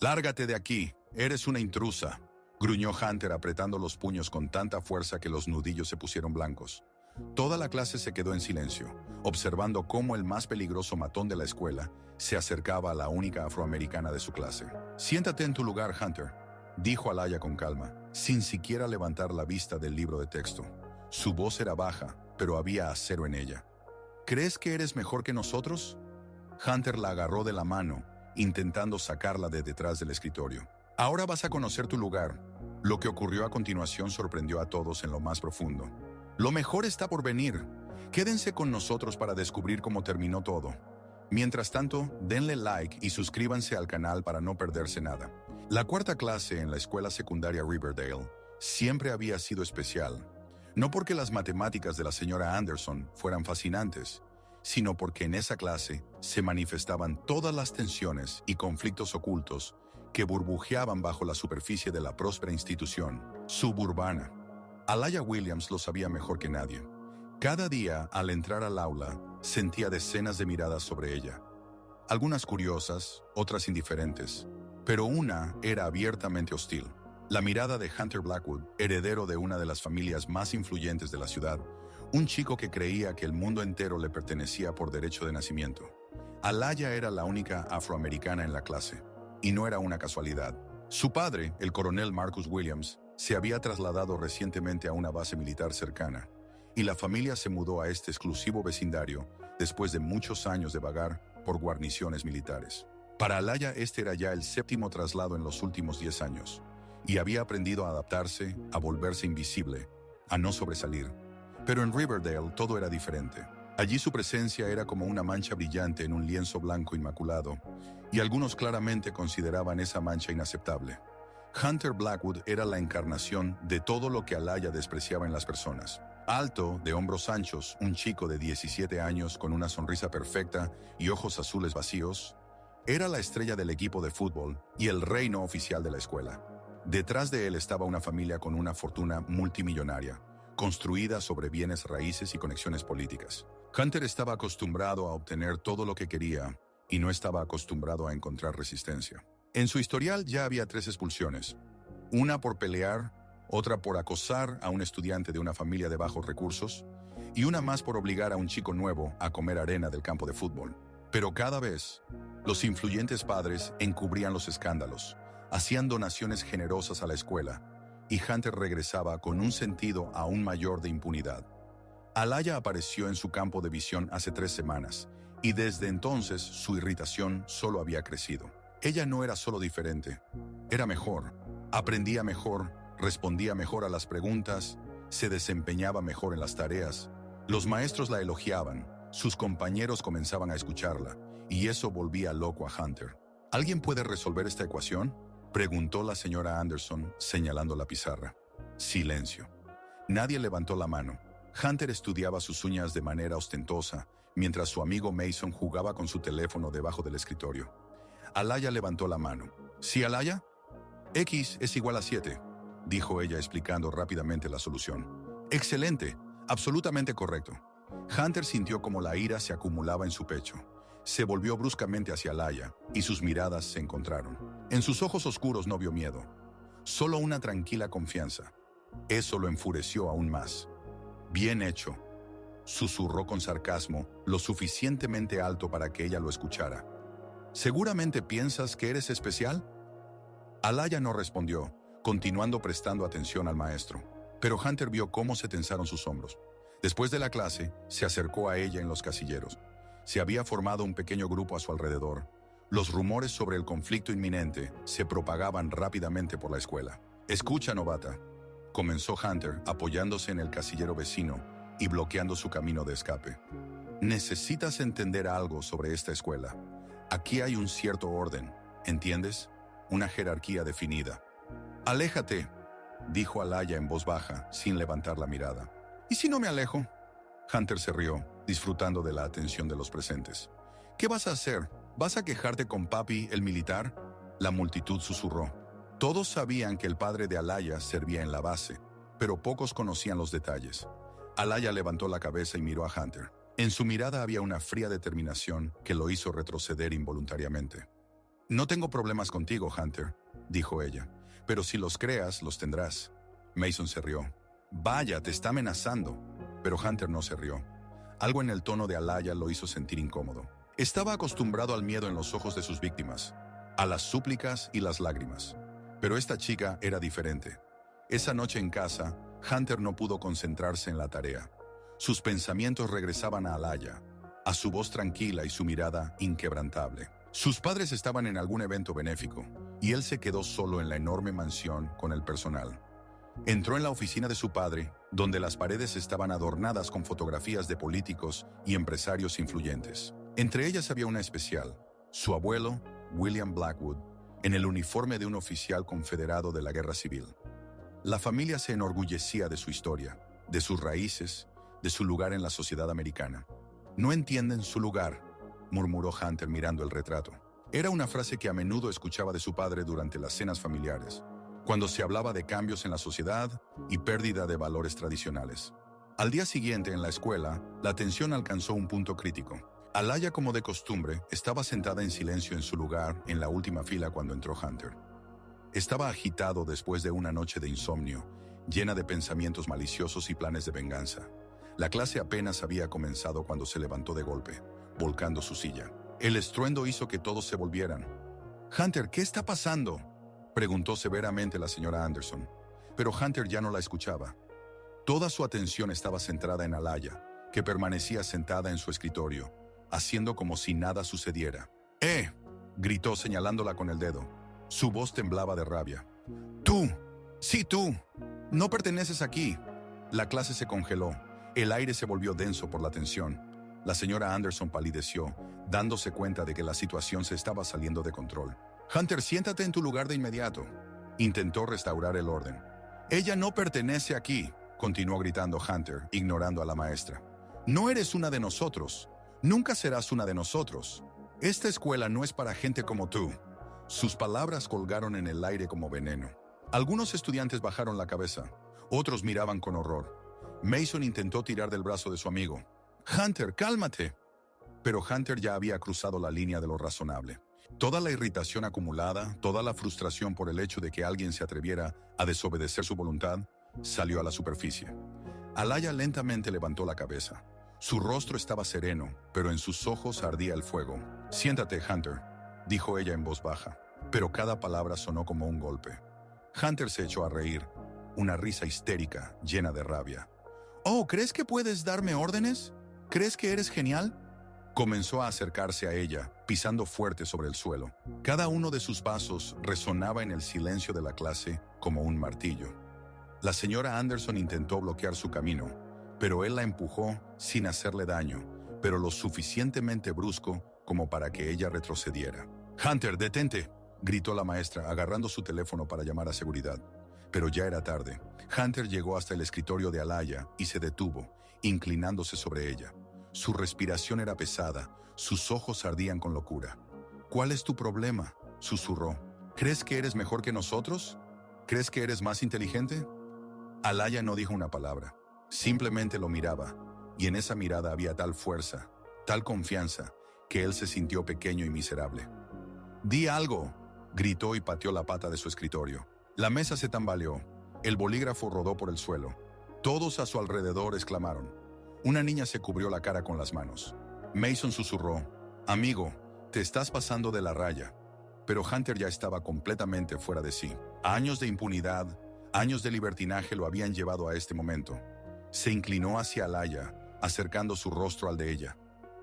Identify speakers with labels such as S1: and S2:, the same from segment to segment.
S1: «Lárgate de aquí, eres una intrusa», gruñó Hunter apretando los puños con tanta fuerza que los nudillos se pusieron blancos. Toda la clase se quedó en silencio, observando cómo el más peligroso matón de la escuela se acercaba a la única afroamericana de su clase. «Siéntate en tu lugar, Hunter», dijo Alaya con calma, sin siquiera levantar la vista del libro de texto. Su voz era baja, pero había acero en ella. «¿Crees que eres mejor que nosotros?». Hunter la agarró de la mano, intentando sacarla de detrás del escritorio. «Ahora vas a conocer tu lugar». Lo que ocurrió a continuación sorprendió a todos en lo más profundo. «Lo mejor está por venir. Quédense con nosotros para descubrir cómo terminó todo. Mientras tanto, denle like y suscríbanse al canal para no perderse nada». La cuarta clase en la escuela secundaria Riverdale siempre había sido especial. No porque las matemáticas de la señora Anderson fueran fascinantes, sino porque en esa clase se manifestaban todas las tensiones y conflictos ocultos que burbujeaban bajo la superficie de la próspera institución suburbana. Alaya Williams lo sabía mejor que nadie. Cada día, al entrar al aula, sentía decenas de miradas sobre ella. Algunas curiosas, otras indiferentes, pero una era abiertamente hostil. La mirada de Hunter Blackwood, heredero de una de las familias más influyentes de la ciudad, un chico que creía que el mundo entero le pertenecía por derecho de nacimiento. Alaya era la única afroamericana en la clase, y no era una casualidad. Su padre, el coronel Marcus Williams, se había trasladado recientemente a una base militar cercana, y la familia se mudó a este exclusivo vecindario después de muchos años de vagar por guarniciones militares. Para Alaya este era ya el 7º traslado en los últimos 10 años, y había aprendido a adaptarse, a volverse invisible, a no sobresalir. Pero en Riverdale todo era diferente. Allí su presencia era como una mancha brillante en un lienzo blanco inmaculado, y algunos claramente consideraban esa mancha inaceptable. Hunter Blackwood era la encarnación de todo lo que Alaya despreciaba en las personas. Alto, de hombros anchos, un chico de 17 años con una sonrisa perfecta y ojos azules vacíos, era la estrella del equipo de fútbol y el rey no oficial de la escuela. Detrás de él estaba una familia con una fortuna multimillonaria, construida sobre bienes raíces y conexiones políticas. Hunter estaba acostumbrado a obtener todo lo que quería y no estaba acostumbrado a encontrar resistencia. En su historial ya había 3 expulsiones, una por pelear, otra por acosar a un estudiante de una familia de bajos recursos y una más por obligar a un chico nuevo a comer arena del campo de fútbol. Pero cada vez, los influyentes padres encubrían los escándalos, hacían donaciones generosas a la escuela, y Hunter regresaba con un sentido aún mayor de impunidad. Alaya apareció en su campo de visión hace 3 semanas, y desde entonces su irritación solo había crecido. Ella no era solo diferente, era mejor, aprendía mejor, respondía mejor a las preguntas, se desempeñaba mejor en las tareas. Los maestros la elogiaban, sus compañeros comenzaban a escucharla, y eso volvía loco a Hunter. ¿Alguien puede resolver esta ecuación?, preguntó la señora Anderson, señalando la pizarra. Silencio. Nadie levantó la mano. Hunter estudiaba sus uñas de manera ostentosa, mientras su amigo Mason jugaba con su teléfono debajo del escritorio. Alaya levantó la mano. ¿Sí, Alaya? X es igual a 7, dijo ella explicando rápidamente la solución. Excelente, absolutamente correcto. Hunter sintió como la ira se acumulaba en su pecho. Se volvió bruscamente hacia Alaya, y sus miradas se encontraron. En sus ojos oscuros no vio miedo, solo una tranquila confianza. Eso lo enfureció aún más. «Bien hecho», susurró con sarcasmo, lo suficientemente alto para que ella lo escuchara. «¿Seguramente piensas que eres especial?». Alaya no respondió, continuando prestando atención al maestro. Pero Hunter vio cómo se tensaron sus hombros. Después de la clase, se acercó a ella en los casilleros. Se había formado un pequeño grupo a su alrededor. Los rumores sobre el conflicto inminente se propagaban rápidamente por la escuela. «Escucha, novata», comenzó Hunter, apoyándose en el casillero vecino y bloqueando su camino de escape. «Necesitas entender algo sobre esta escuela. Aquí hay un cierto orden, ¿entiendes? Una jerarquía definida». «Aléjate», dijo Alaya en voz baja, sin levantar la mirada. «¿Y si no me alejo?». Hunter se rió, disfrutando de la atención de los presentes. «¿Qué vas a hacer? ¿Vas a quejarte con papi, el militar?». La multitud susurró. Todos sabían que el padre de Alaya servía en la base, pero pocos conocían los detalles. Alaya levantó la cabeza y miró a Hunter. En su mirada había una fría determinación que lo hizo retroceder involuntariamente. No tengo problemas contigo, Hunter, dijo ella, pero si los creas, los tendrás. Mason se rió. Vaya, te está amenazando. Pero Hunter no se rió. Algo en el tono de Alaya lo hizo sentir incómodo. Estaba acostumbrado al miedo en los ojos de sus víctimas, a las súplicas y las lágrimas. Pero esta chica era diferente. Esa noche en casa, Hunter no pudo concentrarse en la tarea. Sus pensamientos regresaban a Alaya, a su voz tranquila y su mirada inquebrantable. Sus padres estaban en algún evento benéfico, y él se quedó solo en la enorme mansión con el personal. Entró en la oficina de su padre, donde las paredes estaban adornadas con fotografías de políticos y empresarios influyentes. Entre ellas había una especial, su abuelo, William Blackwood, en el uniforme de un oficial confederado de la Guerra Civil. La familia se enorgullecía de su historia, de sus raíces, de su lugar en la sociedad americana. «No entienden su lugar», murmuró Hunter mirando el retrato. Era una frase que a menudo escuchaba de su padre durante las cenas familiares, cuando se hablaba de cambios en la sociedad y pérdida de valores tradicionales. Al día siguiente, en la escuela, la tensión alcanzó un punto crítico. Alaya, como de costumbre, estaba sentada en silencio en su lugar en la última fila cuando entró Hunter. Estaba agitado después de una noche de insomnio, llena de pensamientos maliciosos y planes de venganza. La clase apenas había comenzado cuando se levantó de golpe, volcando su silla. El estruendo hizo que todos se volvieran. «Hunter, ¿qué está pasando?», preguntó severamente la señora Anderson. Pero Hunter ya no la escuchaba. Toda su atención estaba centrada en Alaya, que permanecía sentada en su escritorio, haciendo como si nada sucediera. Gritó señalándola con el dedo. Su voz temblaba de rabia. «¡Tú! ¡Sí, tú! No perteneces aquí». La clase se congeló. El aire se volvió denso por la tensión. La señora Anderson palideció, dándose cuenta de que la situación se estaba saliendo de control. «Hunter, siéntate en tu lugar de inmediato». Intentó restaurar el orden. «Ella no pertenece aquí», continuó gritando Hunter, ignorando a la maestra. «No eres una de nosotros. Nunca serás una de nosotros. Esta escuela no es para gente como tú». Sus palabras colgaron en el aire como veneno. Algunos estudiantes bajaron la cabeza. Otros miraban con horror. Mason intentó tirar del brazo de su amigo. «Hunter, cálmate». Pero Hunter ya había cruzado la línea de lo razonable. Toda la irritación acumulada, toda la frustración por el hecho de que alguien se atreviera a desobedecer su voluntad, salió a la superficie. Alaya lentamente levantó la cabeza. Su rostro estaba sereno, pero en sus ojos ardía el fuego. «Siéntate, Hunter», dijo ella en voz baja, pero cada palabra sonó como un golpe. Hunter se echó a reír, una risa histérica, llena de rabia. «Oh, ¿crees que puedes darme órdenes? ¿Crees que eres genial?». Comenzó a acercarse a ella, pisando fuerte sobre el suelo. Cada uno de sus pasos resonaba en el silencio de la clase como un martillo. La señora Anderson intentó bloquear su camino, pero él la empujó sin hacerle daño, pero lo suficientemente brusco como para que ella retrocediera. «Hunter, detente», gritó la maestra, agarrando su teléfono para llamar a seguridad. Pero ya era tarde. Hunter llegó hasta el escritorio de Alaya y se detuvo, inclinándose sobre ella. Su respiración era pesada, sus ojos ardían con locura. «¿Cuál es tu problema?», susurró. «¿Crees que eres mejor que nosotros? ¿Crees que eres más inteligente?». Alaya no dijo una palabra, simplemente lo miraba, y en esa mirada había tal fuerza, tal confianza, que él se sintió pequeño y miserable. «Di algo», gritó y pateó la pata de su escritorio. La mesa se tambaleó, el bolígrafo rodó por el suelo. Todos a su alrededor exclamaron. Una niña se cubrió la cara con las manos. Mason susurró. «Amigo, te estás pasando de la raya». Pero Hunter ya estaba completamente fuera de sí. Años de impunidad, años de libertinaje lo habían llevado a este momento. Se inclinó hacia Alaya, acercando su rostro al de ella.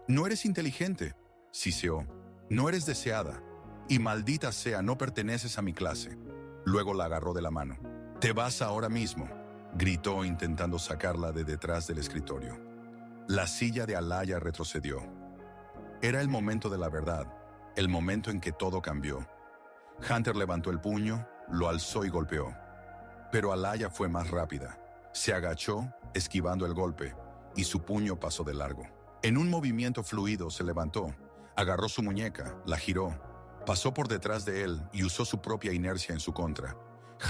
S1: «No eres inteligente», siseó. «No eres deseada. Y maldita sea, no perteneces a mi clase». Luego la agarró de la mano. «Te vas ahora mismo», gritó intentando sacarla de detrás del escritorio. La silla de Alaya retrocedió. Era el momento de la verdad, el momento en que todo cambió. Hunter levantó el puño, lo alzó y golpeó. Pero Alaya fue más rápida. Se agachó, esquivando el golpe, y su puño pasó de largo. En un movimiento fluido se levantó, agarró su muñeca, la giró, pasó por detrás de él y usó su propia inercia en su contra.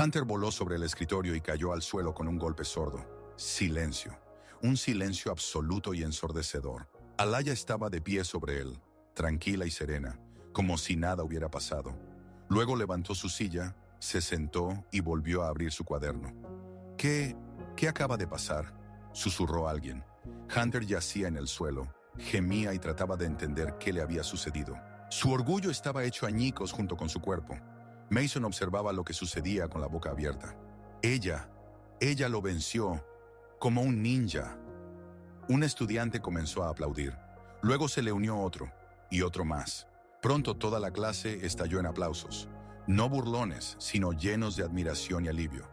S1: Hunter voló sobre el escritorio y cayó al suelo con un golpe sordo. Silencio. Un silencio absoluto y ensordecedor. Alaya estaba de pie sobre él, tranquila y serena, como si nada hubiera pasado. Luego levantó su silla, se sentó y volvió a abrir su cuaderno. ¿Qué acaba de pasar?, susurró alguien. Hunter yacía en el suelo, gemía y trataba de entender qué le había sucedido. Su orgullo estaba hecho añicos junto con su cuerpo. Mason observaba lo que sucedía con la boca abierta. Ella lo venció, como un ninja. Un estudiante comenzó a aplaudir. Luego se le unió otro, y otro más. Pronto toda la clase estalló en aplausos. No burlones, sino llenos de admiración y alivio.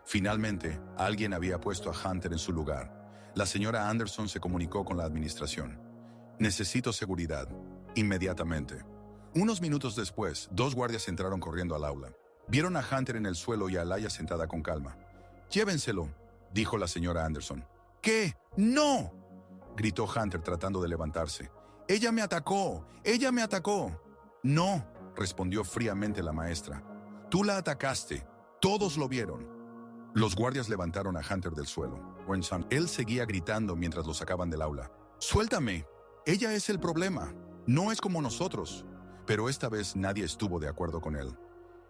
S1: Finalmente, alguien había puesto a Hunter en su lugar. La señora Anderson se comunicó con la administración. «Necesito seguridad. Inmediatamente». Unos minutos después, 2 guardias entraron corriendo al aula. Vieron a Hunter en el suelo y a Alaya sentada con calma. «Llévenselo», dijo la señora Anderson. «¿Qué? ¡No!», gritó Hunter tratando de levantarse. «¡Ella me atacó! ¡Ella me atacó!». «No», respondió fríamente la maestra. «Tú la atacaste. Todos lo vieron». Los guardias levantaron a Hunter del suelo. Él seguía gritando mientras lo sacaban del aula. «¡Suéltame! Ella es el problema. No es como nosotros». Pero esta vez nadie estuvo de acuerdo con él.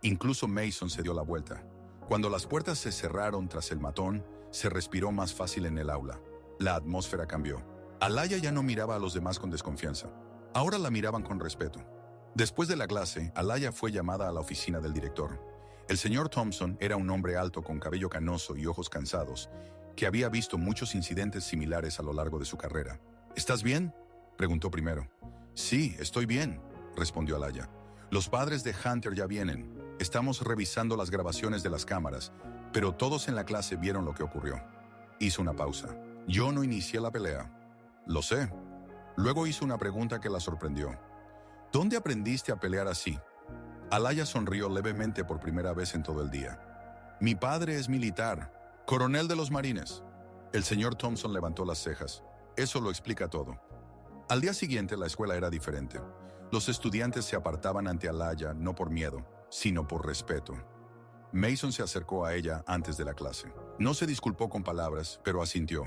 S1: Incluso Mason se dio la vuelta. Cuando las puertas se cerraron tras el matón, se respiró más fácil en el aula. La atmósfera cambió. Alaya ya no miraba a los demás con desconfianza. Ahora la miraban con respeto. Después de la clase, Alaya fue llamada a la oficina del director. El señor Thompson era un hombre alto con cabello canoso y ojos cansados, que había visto muchos incidentes similares a lo largo de su carrera. «¿Estás bien?», preguntó primero. «Sí, estoy bien», respondió Alaya. «Los padres de Hunter ya vienen. Estamos revisando las grabaciones de las cámaras, pero todos en la clase vieron lo que ocurrió». Hizo una pausa. «Yo no inicié la pelea». «Lo sé». Luego hizo una pregunta que la sorprendió. «¿Dónde aprendiste a pelear así?». Alaya sonrió levemente por primera vez en todo el día. «Mi padre es militar, coronel de los marines». El señor Thompson levantó las cejas. «Eso lo explica todo». Al día siguiente la escuela era diferente. Los estudiantes se apartaban ante Alaya no por miedo, sino por respeto. Mason se acercó a ella antes de la clase. No se disculpó con palabras, pero asintió.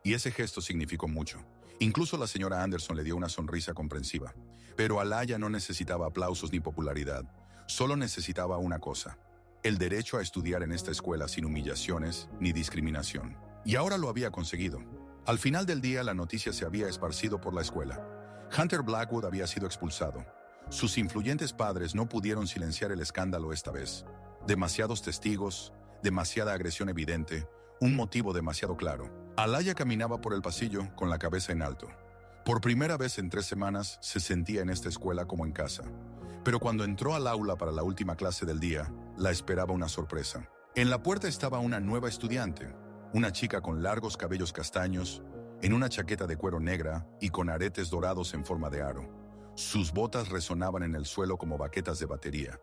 S1: Y ese gesto significó mucho. Incluso la señora Anderson le dio una sonrisa comprensiva. Pero Alaya no necesitaba aplausos ni popularidad. Solo necesitaba una cosa: el derecho a estudiar en esta escuela sin humillaciones ni discriminación. Y ahora lo había conseguido. Al final del día, la noticia se había esparcido por la escuela. Hunter Blackwood había sido expulsado. Sus influyentes padres no pudieron silenciar el escándalo esta vez. Demasiados testigos, demasiada agresión evidente, un motivo demasiado claro. Alaya caminaba por el pasillo con la cabeza en alto. Por primera vez en 3 semanas se sentía en esta escuela como en casa. Pero cuando entró al aula para la última clase del día, la esperaba una sorpresa. En la puerta estaba una nueva estudiante, una chica con largos cabellos castaños, en una chaqueta de cuero negra y con aretes dorados en forma de aro. Sus botas resonaban en el suelo como baquetas de batería.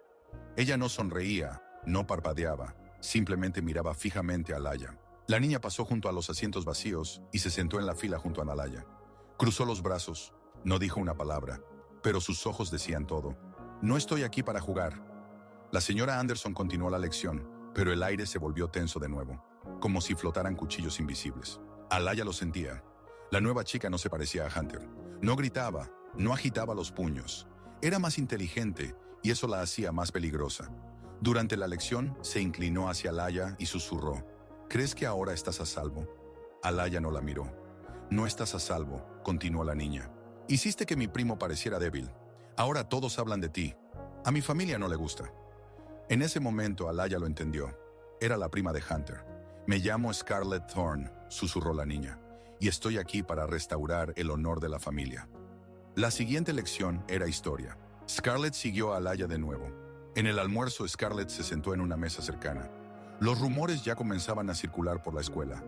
S1: Ella no sonreía, no parpadeaba, simplemente miraba fijamente a Alaya. La niña pasó junto a los asientos vacíos y se sentó en la fila junto a Alaya. Cruzó los brazos, no dijo una palabra, pero sus ojos decían todo. «No estoy aquí para jugar». La señora Anderson continuó la lección, pero el aire se volvió tenso de nuevo, como si flotaran cuchillos invisibles. Alaya lo sentía. La nueva chica no se parecía a Hunter. No gritaba, no agitaba los puños. Era más inteligente y eso la hacía más peligrosa. Durante la lección, se inclinó hacia Alaya y susurró: «¿Crees que ahora estás a salvo?». Alaya no la miró. «No estás a salvo», continuó la niña. «Hiciste que mi primo pareciera débil. Ahora todos hablan de ti. A mi familia no le gusta». En ese momento, Alaya lo entendió. Era la prima de Hunter. «Me llamo Scarlett Thorne», susurró la niña, «y estoy aquí para restaurar el honor de la familia». La siguiente lección era historia. Scarlett siguió a Alaya de nuevo. En el almuerzo, Scarlett se sentó en una mesa cercana. Los rumores ya comenzaban a circular por la escuela.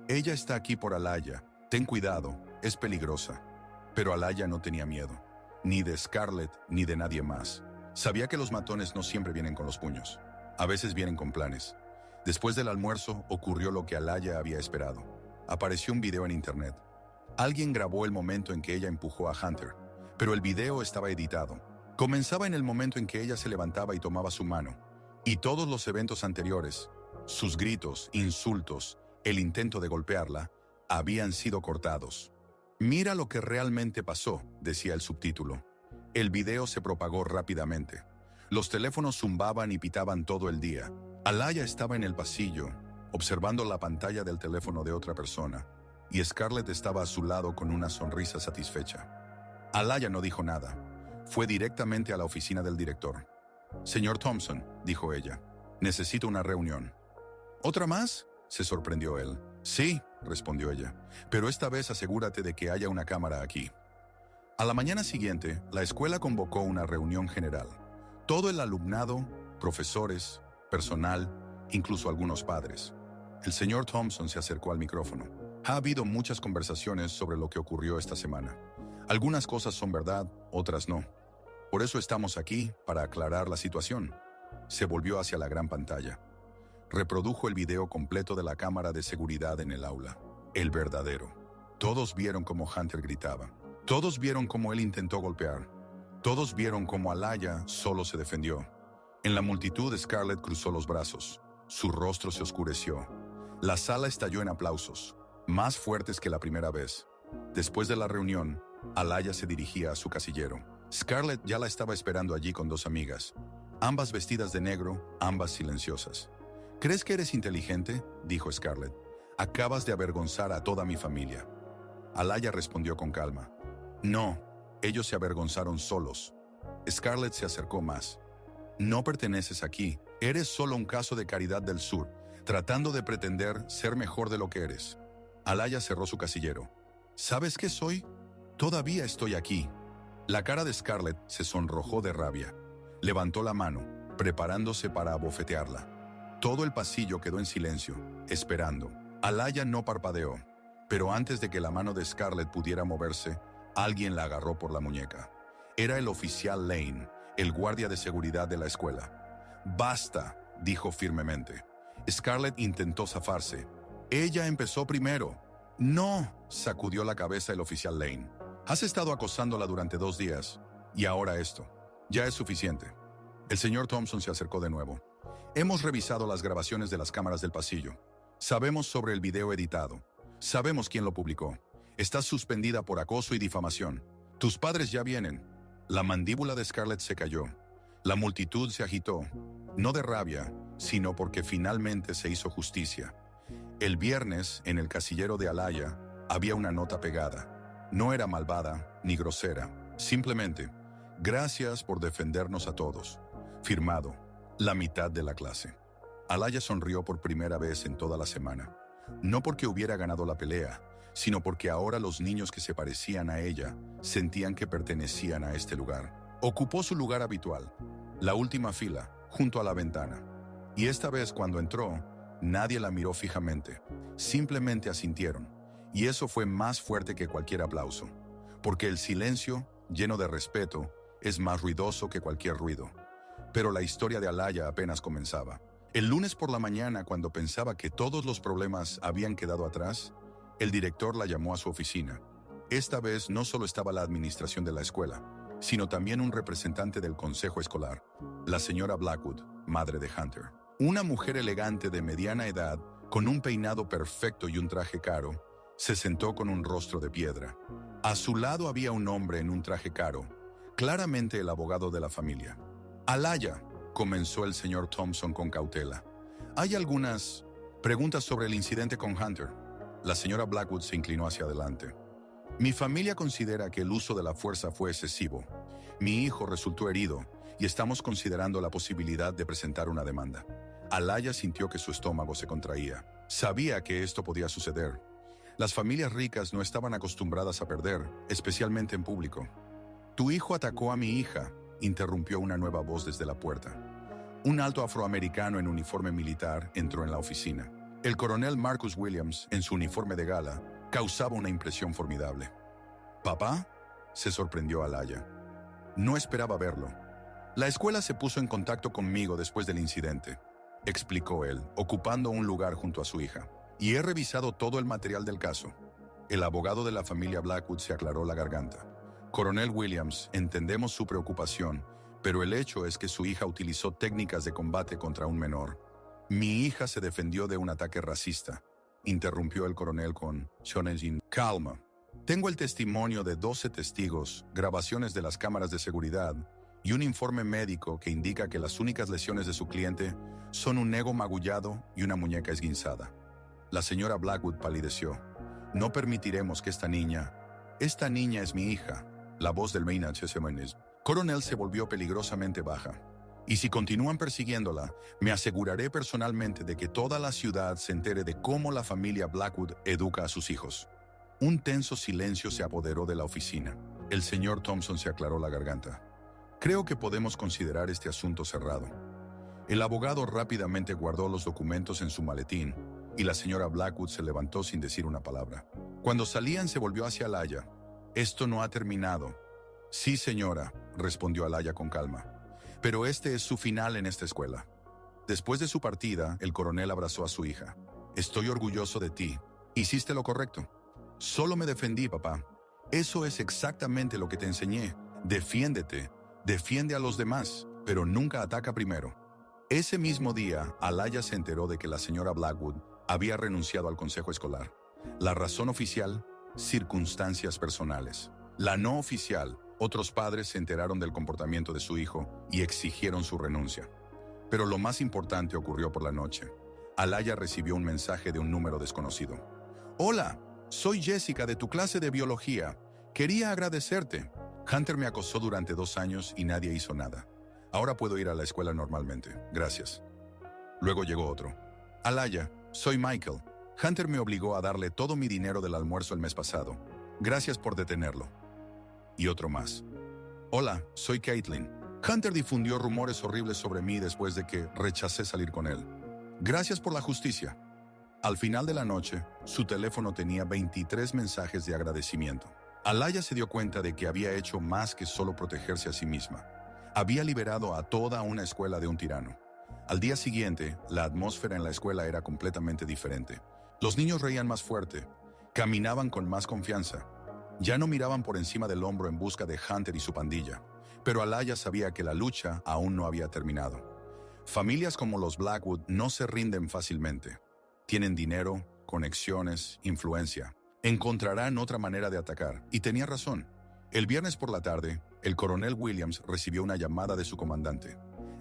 S1: «Ella está aquí por Alaya. Ten cuidado, es peligrosa». Pero Alaya no tenía miedo, ni de Scarlett ni de nadie más. Sabía que los matones no siempre vienen con los puños. A veces vienen con planes. Después del almuerzo, ocurrió lo que Alaya había esperado. Apareció un video en internet. Alguien grabó el momento en que ella empujó a Hunter, pero el video estaba editado. Comenzaba en el momento en que ella se levantaba y tomaba su mano. Y todos los eventos anteriores, sus gritos, insultos, el intento de golpearla, habían sido cortados. «Mira lo que realmente pasó», decía el subtítulo. El video se propagó rápidamente. Los teléfonos zumbaban y pitaban todo el día. Alaya estaba en el pasillo, observando la pantalla del teléfono de otra persona, y Scarlett estaba a su lado con una sonrisa satisfecha. Alaya no dijo nada. Fue directamente a la oficina del director. «Señor Thompson», dijo ella, «necesito una reunión». «¿Otra más?», se sorprendió él. «Sí», respondió ella, «pero esta vez asegúrate de que haya una cámara aquí». A la mañana siguiente, la escuela convocó una reunión general. Todo el alumnado, profesores, personal, incluso algunos padres. El señor Thompson se acercó al micrófono. «Ha habido muchas conversaciones sobre lo que ocurrió esta semana. Algunas cosas son verdad, otras no. Por eso estamos aquí, para aclarar la situación». Se volvió hacia la gran pantalla. Reprodujo el video completo de la cámara de seguridad en el aula. El verdadero. Todos vieron cómo Hunter gritaba. Todos vieron cómo él intentó golpear. Todos vieron cómo Alaya solo se defendió. En la multitud, Scarlett cruzó los brazos. Su rostro se oscureció. La sala estalló en aplausos, más fuertes que la primera vez. Después de la reunión, Alaya se dirigía a su casillero. Scarlett ya la estaba esperando allí con dos amigas, ambas vestidas de negro, ambas silenciosas. «¿Crees que eres inteligente?», dijo Scarlett. «Acabas de avergonzar a toda mi familia». Alaya respondió con calma. «No, ellos se avergonzaron solos». Scarlett se acercó más. «No perteneces aquí, eres solo un caso de Caridad del Sur, tratando de pretender ser mejor de lo que eres». Alaya cerró su casillero. «¿Sabes qué soy? Todavía estoy aquí». La cara de Scarlett se sonrojó de rabia. Levantó la mano, preparándose para abofetearla. Todo el pasillo quedó en silencio, esperando. Alaya no parpadeó, pero antes de que la mano de Scarlett pudiera moverse, alguien la agarró por la muñeca. Era el oficial Lane, el guardia de seguridad de la escuela. «Basta», dijo firmemente. Scarlett intentó zafarse. «Ella empezó primero». «No», sacudió la cabeza el oficial Lane. «Has estado acosándola durante 2 días, y ahora esto. Ya es suficiente». El señor Thompson se acercó de nuevo. «Hemos revisado las grabaciones de las cámaras del pasillo. Sabemos sobre el video editado. Sabemos quién lo publicó. Estás suspendida por acoso y difamación. Tus padres ya vienen». La mandíbula de Scarlett se cayó. La multitud se agitó, no de rabia, sino porque finalmente se hizo justicia. El viernes, en el casillero de Alaya, había una nota pegada. No era malvada ni grosera. Simplemente, «Gracias por defendernos a todos». Firmado, la mitad de la clase. Alaya sonrió por primera vez en toda la semana. No porque hubiera ganado la pelea, sino porque ahora los niños que se parecían a ella sentían que pertenecían a este lugar. Ocupó su lugar habitual, la última fila, junto a la ventana. Y esta vez cuando entró, nadie la miró fijamente. Simplemente asintieron. Y eso fue más fuerte que cualquier aplauso. Porque el silencio, lleno de respeto, es más ruidoso que cualquier ruido. Pero la historia de Alaya apenas comenzaba. El lunes por la mañana, cuando pensaba que todos los problemas habían quedado atrás, el director la llamó a su oficina. Esta vez no solo estaba la administración de la escuela, sino también un representante del consejo escolar, la señora Blackwood, madre de Hunter. Una mujer elegante de mediana edad, con un peinado perfecto y un traje caro, se sentó con un rostro de piedra. A su lado había un hombre en un traje caro, claramente el abogado de la familia. «Alaya», comenzó el señor Thompson con cautela. «Hay algunas preguntas sobre el incidente con Hunter». La señora Blackwood se inclinó hacia adelante. «Mi familia considera que el uso de la fuerza fue excesivo. Mi hijo resultó herido y estamos considerando la posibilidad de presentar una demanda». Alaya sintió que su estómago se contraía. Sabía que esto podía suceder. Las familias ricas no estaban acostumbradas a perder, especialmente en público. «Tu hijo atacó a mi hija», interrumpió una nueva voz desde la puerta. Un alto afroamericano en uniforme militar entró en la oficina. El coronel Marcus Williams, en su uniforme de gala, causaba una impresión formidable. «¿Papá?», se sorprendió Alaya. «No esperaba verlo. La escuela se puso en contacto conmigo después del incidente», explicó él, ocupando un lugar junto a su hija. «Y he revisado todo el material del caso». El abogado de la familia Blackwood se aclaró la garganta. «Coronel Williams, entendemos su preocupación, pero el hecho es que su hija utilizó técnicas de combate contra un menor. Mi hija se defendió de un ataque racista», interrumpió el coronel con «Calma. Tengo el testimonio de 12 testigos, grabaciones de las cámaras de seguridad y un informe médico que indica que las únicas lesiones de su cliente son un ego magullado y una muñeca esguinzada. La señora Blackwood palideció. No permitiremos que esta niña es mi hija. La voz del Maynard Chesemonis. Coronel se volvió peligrosamente baja. Y si continúan persiguiéndola, me aseguraré personalmente de que toda la ciudad se entere de cómo la familia Blackwood educa a sus hijos. Un tenso silencio se apoderó de la oficina. El señor Thompson se aclaró la garganta. Creo que podemos considerar este asunto cerrado. El abogado rápidamente guardó los documentos en su maletín y la señora Blackwood se levantó sin decir una palabra. Cuando salían se volvió hacia Alaya. Esto no ha terminado. Sí, señora, respondió Alaya con calma. Pero este es su final en esta escuela. Después de su partida, el coronel abrazó a su hija. Estoy orgulloso de ti. Hiciste lo correcto. Solo me defendí, papá. Eso es exactamente lo que te enseñé. Defiéndete. Defiende a los demás, pero nunca ataca primero. Ese mismo día, Alaya se enteró de que la señora Blackwood había renunciado al consejo escolar. La razón oficial, circunstancias personales. La no oficial, otros padres se enteraron del comportamiento de su hijo y exigieron su renuncia. Pero lo más importante ocurrió por la noche. Alaya recibió un mensaje de un número desconocido. Hola, soy Jessica de tu clase de biología. Quería agradecerte. Hunter me acosó durante 2 años y nadie hizo nada. Ahora puedo ir a la escuela normalmente. Gracias. Luego llegó otro. Alaya, soy Michael. Hunter me obligó a darle todo mi dinero del almuerzo el mes pasado. Gracias por detenerlo. Y otro más. Hola, soy Caitlin. Hunter difundió rumores horribles sobre mí después de que rechacé salir con él. Gracias por la justicia. Al final de la noche, su teléfono tenía 23 mensajes de agradecimiento. Alaya se dio cuenta de que había hecho más que solo protegerse a sí misma. Había liberado a toda una escuela de un tirano. Al día siguiente, la atmósfera en la escuela era completamente diferente. Los niños reían más fuerte, caminaban con más confianza. Ya no miraban por encima del hombro en busca de Hunter y su pandilla. Pero Alaya sabía que la lucha aún no había terminado. Familias como los Blackwood no se rinden fácilmente. Tienen dinero, conexiones, influencia. Encontrarán otra manera de atacar. Y tenía razón. El viernes por la tarde, el coronel Williams recibió una llamada de su comandante.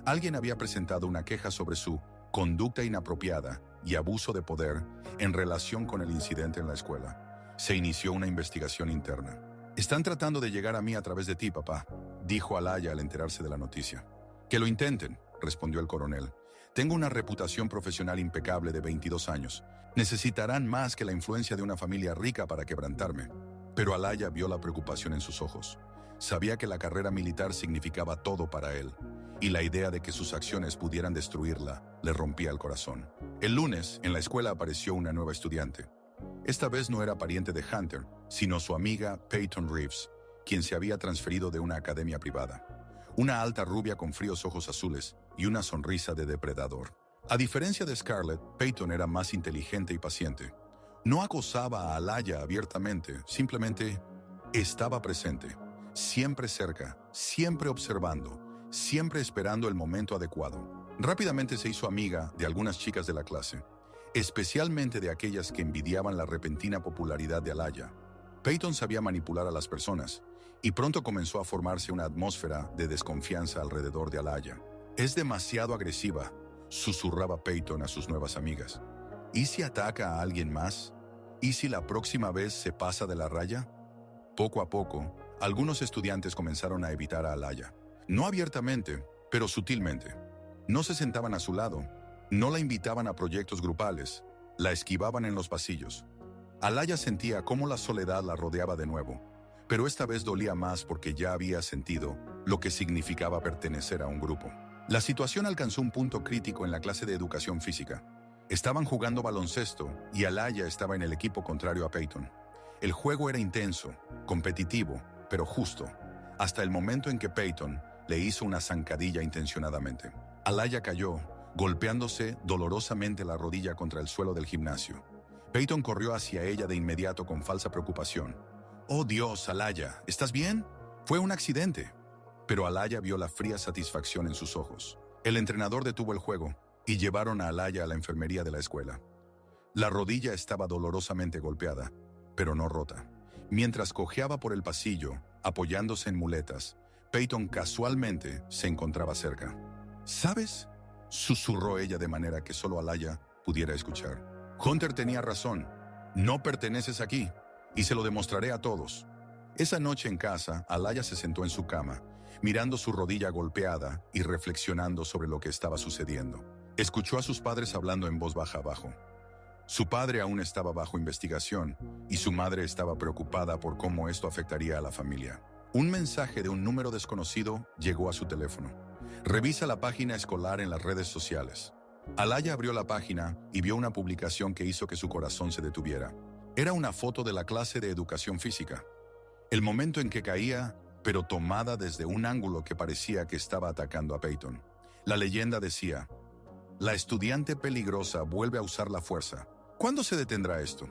S1: Alguien había presentado una queja sobre su conducta inapropiada y abuso de poder en relación con el incidente en la escuela. Se inició una investigación interna. Están tratando de llegar a mí a través de ti, papá, dijo Alaya al enterarse de la noticia. Que lo intenten, respondió el coronel. Tengo una reputación profesional impecable de 22 años. Necesitarán más que la influencia de una familia rica para quebrantarme. Pero Alaya vio la preocupación en sus ojos. Sabía que la carrera militar significaba todo para él, y la idea de que sus acciones pudieran destruirla le rompía el corazón. El lunes, en la escuela apareció una nueva estudiante. Esta vez no era pariente de Hunter, sino su amiga Peyton Reeves, quien se había transferido de una academia privada. Una alta rubia con fríos ojos azules y una sonrisa de depredador. A diferencia de Scarlett, Peyton era más inteligente y paciente. No acosaba a Alaya abiertamente, simplemente estaba presente, siempre cerca, siempre observando, siempre esperando el momento adecuado. Rápidamente se hizo amiga de algunas chicas de la clase, especialmente de aquellas que envidiaban la repentina popularidad de Alaya. Peyton sabía manipular a las personas, y pronto comenzó a formarse una atmósfera de desconfianza alrededor de Alaya. Es demasiado agresiva, susurraba Peyton a sus nuevas amigas. ¿Y si ataca a alguien más? ¿Y si la próxima vez se pasa de la raya? Poco a poco, algunos estudiantes comenzaron a evitar a Alaya. No abiertamente, pero sutilmente. No se sentaban a su lado, no la invitaban a proyectos grupales, la esquivaban en los pasillos. Alaya sentía cómo la soledad la rodeaba de nuevo, pero esta vez dolía más porque ya había sentido lo que significaba pertenecer a un grupo. La situación alcanzó un punto crítico en la clase de educación física. Estaban jugando baloncesto y Alaya estaba en el equipo contrario a Peyton. El juego era intenso, competitivo, pero justo, hasta el momento en que Peyton le hizo una zancadilla intencionadamente. Alaya cayó, golpeándose dolorosamente la rodilla contra el suelo del gimnasio. Peyton corrió hacia ella de inmediato con falsa preocupación. «Oh Dios, Alaya, ¿estás bien? Fue un accidente». Pero Alaya vio la fría satisfacción en sus ojos. El entrenador detuvo el juego y llevaron a Alaya a la enfermería de la escuela. La rodilla estaba dolorosamente golpeada, pero no rota. Mientras cojeaba por el pasillo, apoyándose en muletas, Peyton casualmente se encontraba cerca. ¿Sabes?, susurró ella de manera que solo Alaya pudiera escuchar. Hunter tenía razón. No perteneces aquí, y se lo demostraré a todos. Esa noche en casa, Alaya se sentó en su cama, mirando su rodilla golpeada y reflexionando sobre lo que estaba sucediendo. Escuchó a sus padres hablando en voz baja abajo. Su padre aún estaba bajo investigación y su madre estaba preocupada por cómo esto afectaría a la familia. Un mensaje de un número desconocido llegó a su teléfono. Revisa la página escolar en las redes sociales. Alaya abrió la página y vio una publicación que hizo que su corazón se detuviera. Era una foto de la clase de educación física. El momento en que caía, pero tomada desde un ángulo que parecía que estaba atacando a Peyton. La leyenda decía: la estudiante peligrosa vuelve a usar la fuerza. ¿Cuándo se detendrá esto?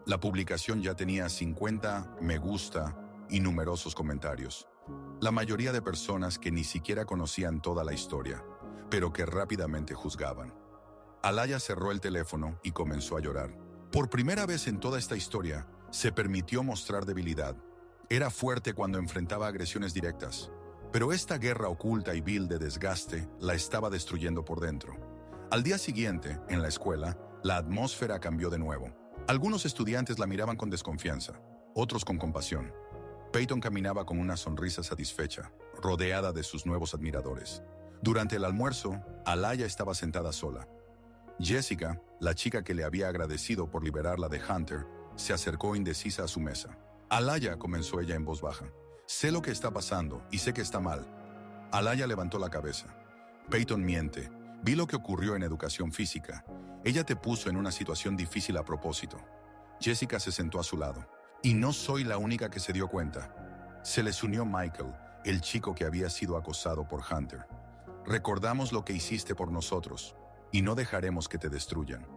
S1: La publicación ya tenía 50 me gusta y numerosos comentarios. La mayoría de personas que ni siquiera conocían toda la historia, pero que rápidamente juzgaban. Alaya cerró el teléfono y comenzó a llorar. Por primera vez en toda esta historia, se permitió mostrar debilidad. Era fuerte cuando enfrentaba agresiones directas, pero esta guerra oculta y vil de desgaste la estaba destruyendo por dentro. Al día siguiente, en la escuela, la atmósfera cambió de nuevo. Algunos estudiantes la miraban con desconfianza, otros con compasión. Peyton caminaba con una sonrisa satisfecha, rodeada de sus nuevos admiradores. Durante el almuerzo, Alaya estaba sentada sola. Jessica, la chica que le había agradecido por liberarla de Hunter, se acercó indecisa a su mesa. Alaya, comenzó ella en voz baja, sé lo que está pasando y sé que está mal. Alaya levantó la cabeza. Peyton miente. Vi lo que ocurrió en educación física. Ella te puso en una situación difícil a propósito. Jessica se sentó a su lado. Y no soy la única que se dio cuenta. Se les unió Michael, el chico que había sido acosado por Hunter. Recordamos lo que hiciste por nosotros, y no dejaremos que te destruyan.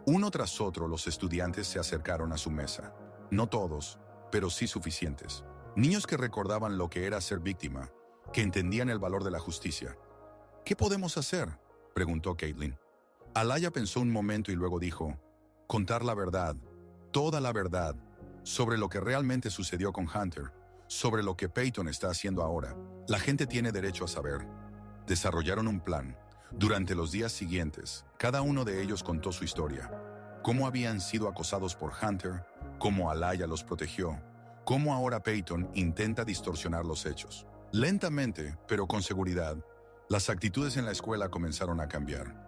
S1: Uno tras otro los estudiantes se acercaron a su mesa. No todos, pero sí suficientes. Niños que recordaban lo que era ser víctima, que entendían el valor de la justicia. ¿Qué podemos hacer?, preguntó Caitlin. Alaya pensó un momento y luego dijo: contar la verdad, toda la verdad, sobre lo que realmente sucedió con Hunter, sobre lo que Peyton está haciendo ahora. La gente tiene derecho a saber. Desarrollaron un plan. Durante los días siguientes, cada uno de ellos contó su historia. Cómo habían sido acosados por Hunter, cómo Alaya los protegió, cómo ahora Peyton intenta distorsionar los hechos. Lentamente, pero con seguridad, las actitudes en la escuela comenzaron a cambiar.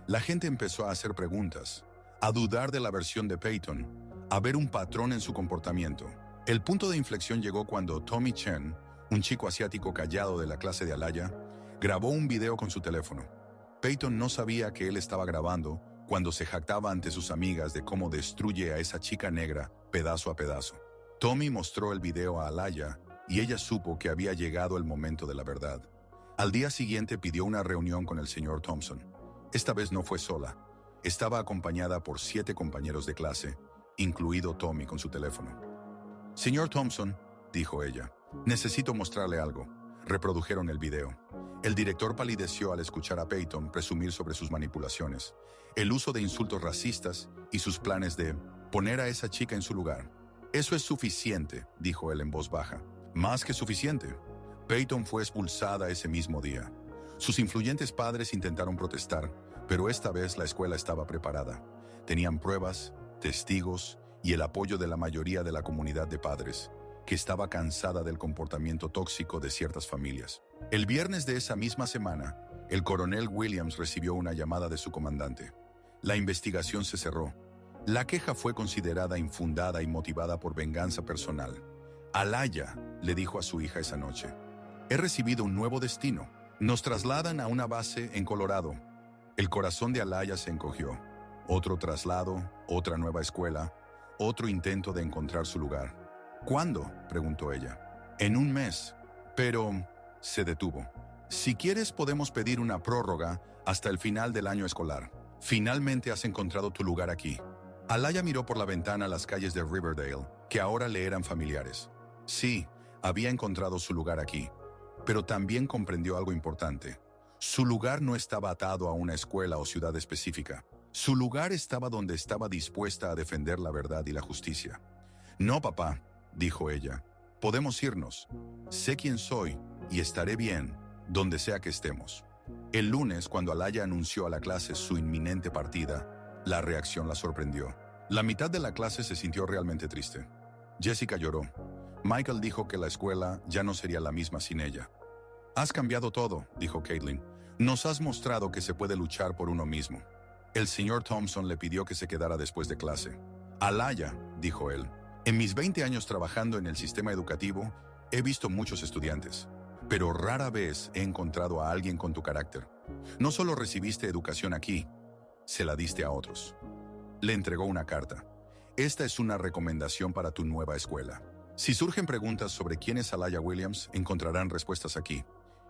S1: La gente empezó a hacer preguntas, a dudar de la versión de Peyton, a ver un patrón en su comportamiento. El punto de inflexión llegó cuando Tommy Chen, un chico asiático callado de la clase de Alaya, grabó un video con su teléfono. Peyton no sabía que él estaba grabando cuando se jactaba ante sus amigas de cómo destruye a esa chica negra pedazo a pedazo. Tommy mostró el video a Alaya y ella supo que había llegado el momento de la verdad. Al día siguiente pidió una reunión con el señor Thompson. Esta vez no fue sola. Estaba acompañada por 7 compañeros de clase, incluido Tommy con su teléfono. Señor Thompson, dijo ella, necesito mostrarle algo. Reprodujeron el video. El director palideció al escuchar a Peyton presumir sobre sus manipulaciones, el uso de insultos racistas y sus planes de poner a esa chica en su lugar. Eso es suficiente, dijo él en voz baja. Más que suficiente. Peyton fue expulsada ese mismo día. Sus influyentes padres intentaron protestar, pero esta vez la escuela estaba preparada. Tenían pruebas, testigos y el apoyo de la mayoría de la comunidad de padres, que estaba cansada del comportamiento tóxico de ciertas familias. El viernes de esa misma semana, el coronel Williams recibió una llamada de su comandante. La investigación se cerró. La queja fue considerada infundada y motivada por venganza personal. Alaya le dijo a su hija esa noche: he recibido un nuevo destino. Nos trasladan a una base en Colorado. El corazón de Alaya se encogió. Otro traslado, otra nueva escuela, otro intento de encontrar su lugar. ¿Cuándo?, preguntó ella. En un mes. Pero se detuvo. Si quieres podemos pedir una prórroga hasta el final del año escolar. Finalmente has encontrado tu lugar aquí. Alaya miró por la ventana las calles de Riverdale, que ahora le eran familiares. Sí, había encontrado su lugar aquí. Pero también comprendió algo importante. Su lugar no estaba atado a una escuela o ciudad específica. Su lugar estaba donde estaba dispuesta a defender la verdad y la justicia. No, papá, dijo ella. Podemos irnos. Sé quién soy y estaré bien donde sea que estemos. El lunes, cuando Alaya anunció a la clase su inminente partida, la reacción la sorprendió. La mitad de la clase se sintió realmente triste. Jessica lloró. Michael dijo que la escuela ya no sería la misma sin ella. Has cambiado todo, dijo Caitlin. Nos has mostrado que se puede luchar por uno mismo. El señor Thompson le pidió que se quedara después de clase. Alaya, dijo él, en mis 20 años trabajando en el sistema educativo, he visto muchos estudiantes, pero rara vez he encontrado a alguien con tu carácter. No solo recibiste educación aquí, se la diste a otros. Le entregó una carta. Esta es una recomendación para tu nueva escuela. Si surgen preguntas sobre quién es Alaya Williams, encontrarán respuestas aquí.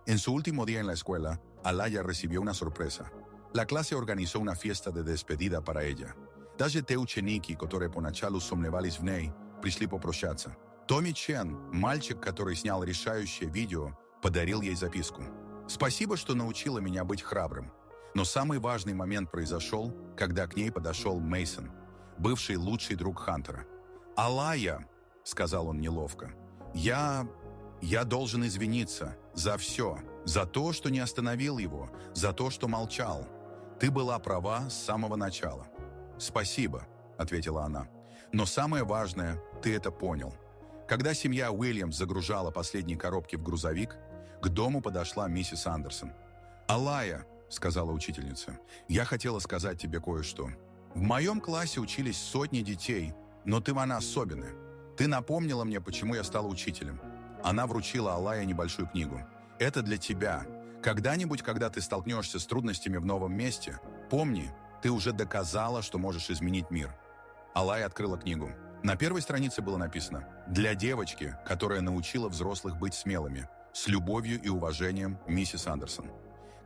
S1: En su último día en la escuela, Alaya recibió una sorpresa. La clase organizó una fiesta de despedida para ella. Даже те ученики, которые поначалу сомневались в ней, пришли попрощаться. Томми Чен, мальчик, который снял решающее видео, подарил ей записку. «Спасибо, что научила меня быть храбрым». Но самый важный момент произошел, когда к ней подошел Мейсон, бывший лучший друг Хантера. «Алая», — сказал он неловко, — «я должен извиниться за все, за то, что не остановил его, за то, что молчал. Ты была права с самого начала». «Спасибо», — ответила она. «Но самое важное, ты это понял». Когда семья Уильямс загружала последние коробки в грузовик, к дому подошла миссис Андерсон. «Алая», — сказала учительница, — «я хотела сказать тебе кое-что. В моем классе учились сотни детей, но ты она особенная. Ты напомнила мне, почему я стала учителем». Она вручила Алае небольшую книгу. «Это для тебя. Когда-нибудь, когда ты столкнешься с трудностями в новом месте, помни, ты уже доказала, что можешь изменить мир». Алая открыла книгу. На первой странице было написано: «Для девочки, которая научила взрослых быть смелыми. С любовью и уважением, миссис Андерсон».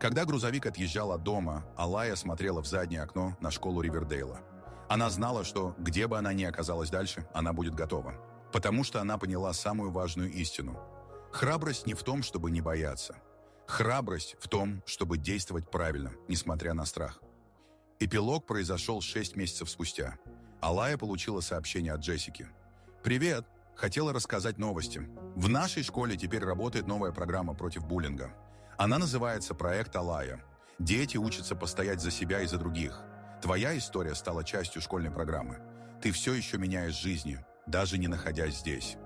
S1: Когда грузовик отъезжал от дома, Алая смотрела в заднее окно на школу Ривердейла. Она знала, что, где бы она ни оказалась дальше, она будет готова. Потому что она поняла самую важную истину. Храбрость не в том, чтобы не бояться. Храбрость в том, чтобы действовать правильно, несмотря на страх. Эпилог произошел 6 месяцев спустя. Алая получила сообщение от Джессики. «Привет! Хотела рассказать новости. В нашей школе теперь работает новая программа против буллинга. Она называется «Проект Алая». Дети учатся постоять за себя и за других. Твоя история стала частью школьной программы. Ты все еще меняешь жизни, даже не находясь здесь».